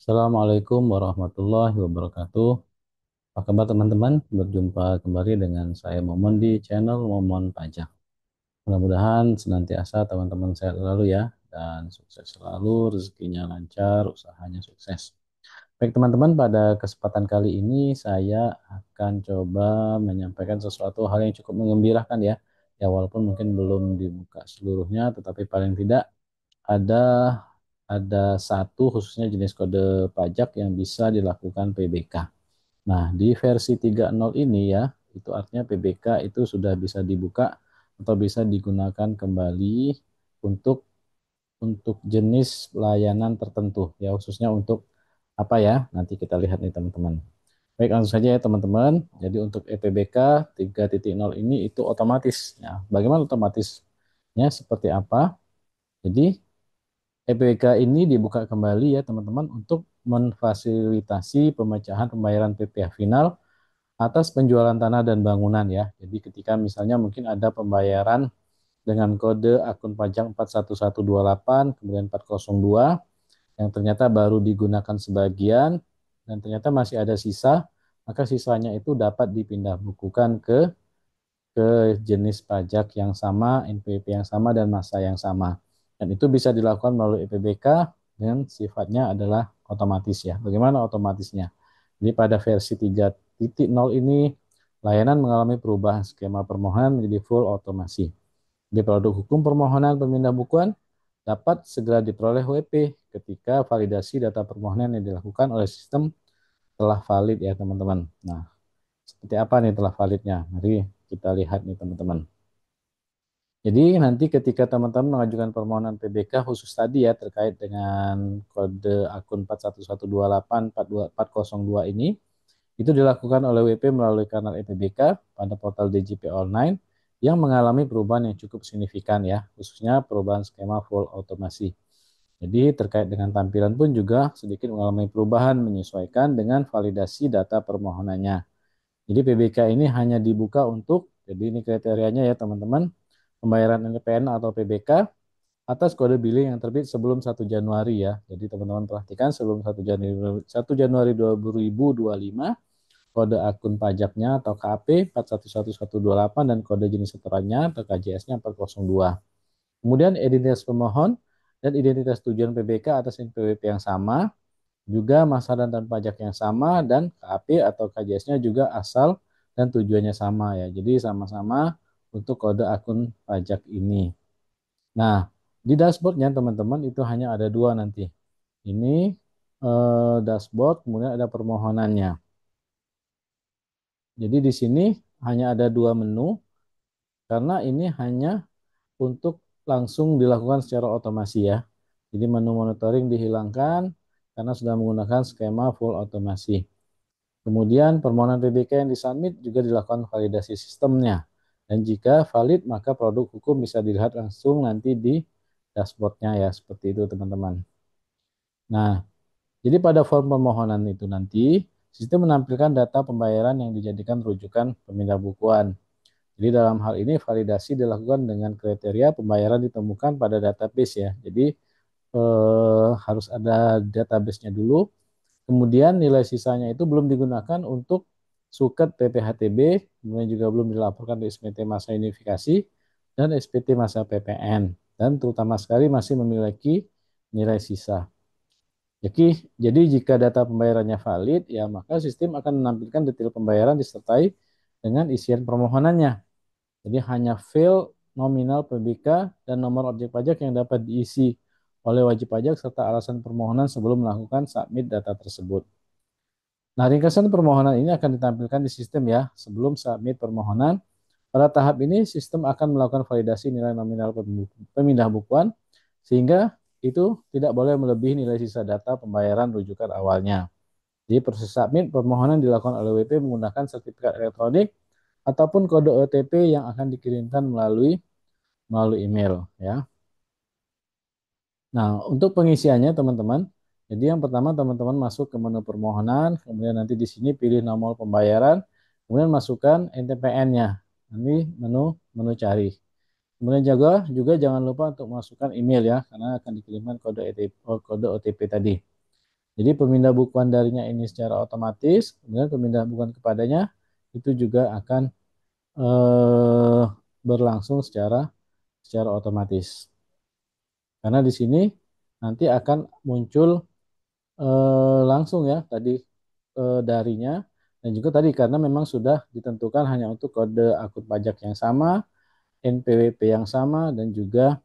Assalamualaikum warahmatullahi wabarakatuh. Apa kabar teman-teman? Berjumpa kembali dengan saya Momon di channel Momon Pajak. Mudah-mudahan senantiasa teman-teman sehat selalu ya dan sukses selalu, rezekinya lancar, usahanya sukses. Baik teman-teman, pada kesempatan kali ini saya akan coba menyampaikan sesuatu hal yang cukup mengembirakan ya. Ya walaupun mungkin belum dibuka seluruhnya, tetapi paling tidak ada satu khususnya jenis kode pajak yang bisa dilakukan PBK. Nah, di versi 3.0 ini ya, itu artinya PBK itu sudah bisa dibuka atau bisa digunakan kembali untuk jenis layanan tertentu ya, khususnya untuk apa ya? Nanti kita lihat nih teman-teman. Baik, langsung saja ya teman-teman. Jadi untuk EPBK 3.0 ini itu otomatis ya. Bagaimana otomatisnya seperti apa? Jadi EPK ini dibuka kembali ya teman-teman untuk memfasilitasi pemecahan pembayaran PPh final atas penjualan tanah dan bangunan ya. Jadi ketika misalnya mungkin ada pembayaran dengan kode akun pajak 41128 kemudian 402 yang ternyata baru digunakan sebagian dan ternyata masih ada sisa, maka sisanya itu dapat dipindah bukukan ke jenis pajak yang sama, NPWP yang sama, dan masa yang sama. Dan itu bisa dilakukan melalui EPBK dan sifatnya adalah otomatis ya. Bagaimana otomatisnya? Jadi pada versi 3.0 ini, layanan mengalami perubahan skema permohonan menjadi full otomasi. Di produk hukum permohonan pemindah bukuan dapat segera diperoleh WP ketika validasi data permohonan yang dilakukan oleh sistem telah valid ya teman-teman. Nah, seperti apa nih telah validnya? Mari kita lihat nih teman-teman. Jadi nanti ketika teman-teman mengajukan permohonan PBK khusus tadi ya terkait dengan kode akun 41128 ini, itu dilakukan oleh WP melalui kanal EPBK pada portal DJP Online yang mengalami perubahan yang cukup signifikan ya, khususnya perubahan skema full otomasi. Jadi terkait dengan tampilan pun juga sedikit mengalami perubahan menyesuaikan dengan validasi data permohonannya. Jadi PBK ini hanya dibuka untuk, jadi ini kriterianya ya teman-teman, pembayaran NPN atau PBK atas kode billing yang terbit sebelum 1 Januari ya. Jadi teman-teman perhatikan sebelum 1 Januari 2025 kode akun pajaknya atau KAP 411128 dan kode jenis setorannya atau KJS-nya 402. Kemudian identitas pemohon dan identitas tujuan PBK atas NPWP yang sama, juga masa dan tahun pajak yang sama, dan KAP atau KJS-nya juga asal dan tujuannya sama ya. Jadi sama-sama untuk kode akun pajak ini. Nah, di dashboardnya teman-teman itu hanya ada dua nanti. Ini dashboard, kemudian ada permohonannya. Jadi di sini hanya ada dua menu, karena ini hanya untuk langsung dilakukan secara otomasi ya. Jadi menu monitoring dihilangkan karena sudah menggunakan skema full otomasi. Kemudian permohonan PBK yang disubmit juga dilakukan validasi sistemnya. Dan jika valid, maka produk hukum bisa dilihat langsung nanti di dashboardnya ya, seperti itu teman-teman. Nah, jadi pada form permohonan itu nanti, sistem menampilkan data pembayaran yang dijadikan rujukan pemindah bukuan. Jadi dalam hal ini validasi dilakukan dengan kriteria pembayaran ditemukan pada database ya. Jadi harus ada database-nya dulu. Kemudian nilai sisanya itu belum digunakan untuk suket PPHTB, kemudian juga belum dilaporkan di SPT masa unifikasi dan SPT masa PPN. Dan terutama sekali masih memiliki nilai sisa. Jadi jika data pembayarannya valid, ya maka sistem akan menampilkan detail pembayaran disertai dengan isian permohonannya. Jadi hanya file nominal PBK dan nomor objek pajak yang dapat diisi oleh wajib pajak serta alasan permohonan sebelum melakukan submit data tersebut. Nah, ringkasan permohonan ini akan ditampilkan di sistem ya sebelum submit permohonan. Pada tahap ini sistem akan melakukan validasi nilai nominal pemindah bukuan sehingga itu tidak boleh melebihi nilai sisa data pembayaran rujukan awalnya. Jadi proses submit permohonan dilakukan oleh WP menggunakan sertifikat elektronik ataupun kode OTP yang akan dikirimkan melalui email ya. Nah, untuk pengisiannya teman-teman, jadi yang pertama teman-teman masuk ke menu permohonan, kemudian nanti di sini pilih nomor pembayaran, kemudian masukkan NTPN-nya. Nanti menu cari. Kemudian juga jangan lupa untuk masukkan email ya, karena akan dikirimkan kode OTP tadi. Jadi pemindah bukuan darinya ini secara otomatis, kemudian pemindah bukuan kepadanya itu juga akan eh, berlangsung secara otomatis. Karena di sini nanti akan muncul langsung ya tadi darinya, dan juga tadi karena memang sudah ditentukan hanya untuk kode akun pajak yang sama, NPWP yang sama, dan juga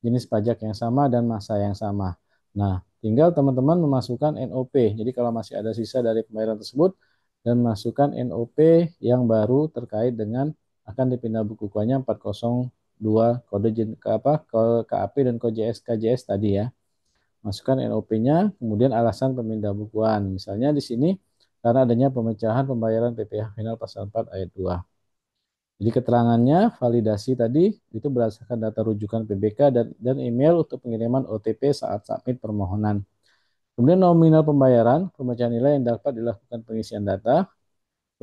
jenis pajak yang sama dan masa yang sama. Nah, tinggal teman-teman memasukkan NOP. Jadi kalau masih ada sisa dari pembayaran tersebut dan masukkan NOP yang baru terkait dengan akan dipindah bukukannya 402 kode KAP dan kode KJS tadi ya. Masukkan NOP-nya, kemudian alasan pemindah bukuan. Misalnya di sini karena adanya pemecahan pembayaran PPh final pasal 4 ayat 2. Jadi keterangannya validasi tadi itu berdasarkan data rujukan PBK dan email untuk pengiriman OTP saat submit permohonan. Kemudian nominal pembayaran, pemecahan nilai yang dapat dilakukan pengisian data,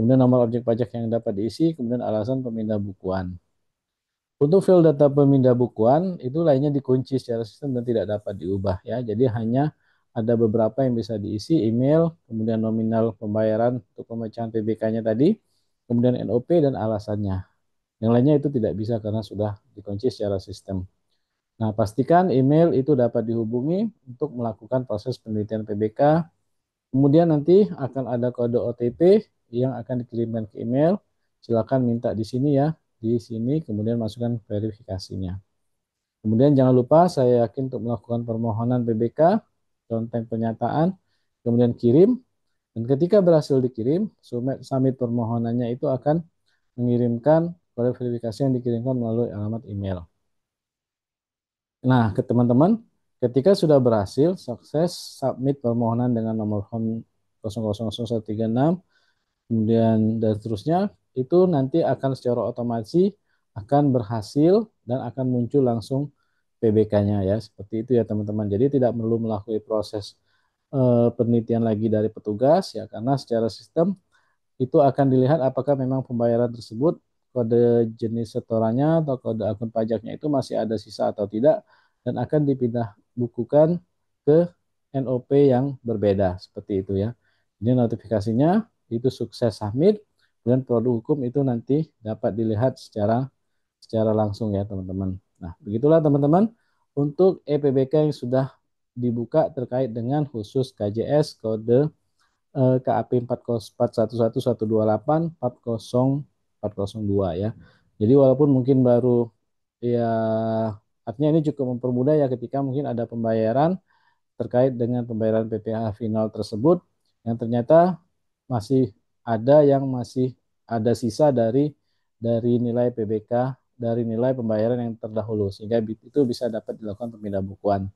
kemudian nomor objek pajak yang dapat diisi, kemudian alasan pemindah bukuan. Untuk file data pemindah bukuan itu lainnya dikunci secara sistem dan tidak dapat diubah ya. Jadi hanya ada beberapa yang bisa diisi, email, kemudian nominal pembayaran untuk pemecahan PBK-nya tadi, kemudian NOP dan alasannya. Yang lainnya itu tidak bisa karena sudah dikunci secara sistem. Nah, pastikan email itu dapat dihubungi untuk melakukan proses penelitian PBK. Kemudian nanti akan ada kode OTP yang akan dikirimkan ke email. Silakan minta di sini ya, di sini kemudian masukkan verifikasinya. Kemudian jangan lupa saya yakin untuk melakukan permohonan PBK, contoh pernyataan, kemudian kirim. Dan ketika berhasil dikirim, submit permohonannya itu akan mengirimkan kode verifikasi yang dikirimkan melalui alamat email. Nah, ke teman-teman, ketika sudah berhasil sukses submit permohonan dengan nomor form 000136, kemudian dan seterusnya, itu nanti akan secara otomatis akan berhasil dan akan muncul langsung PBK-nya ya. Seperti itu ya teman-teman. Jadi tidak perlu melakukan proses penelitian lagi dari petugas ya, karena secara sistem itu akan dilihat apakah memang pembayaran tersebut kode jenis setorannya atau kode akun pajaknya itu masih ada sisa atau tidak, dan akan dipindah bukukan ke NOP yang berbeda seperti itu ya. Ini notifikasinya itu sukses submit dan produk hukum itu nanti dapat dilihat secara secara langsung ya teman-teman. Nah, begitulah teman-teman untuk EPBK yang sudah dibuka terkait dengan khusus KJS kode KAP 4111128 40402 ya. Jadi walaupun mungkin baru ya, artinya ini cukup mempermudah ya ketika mungkin ada pembayaran terkait dengan pembayaran PPh final tersebut yang ternyata masih ada yang masih ada sisa dari nilai PBK, dari nilai pembayaran yang terdahulu, sehingga itu bisa dapat dilakukan pemindah bukuan.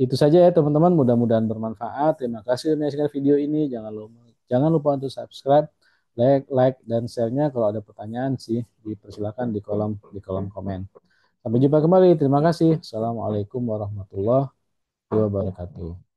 Itu saja ya teman-teman, mudah-mudahan bermanfaat. Terima kasih sudah menyaksikan video ini. Jangan lupa untuk subscribe, like dan share-nya. Kalau ada pertanyaan sih dipersilakan di kolom komen. Sampai jumpa kembali. Terima kasih. Assalamualaikum warahmatullahi wabarakatuh.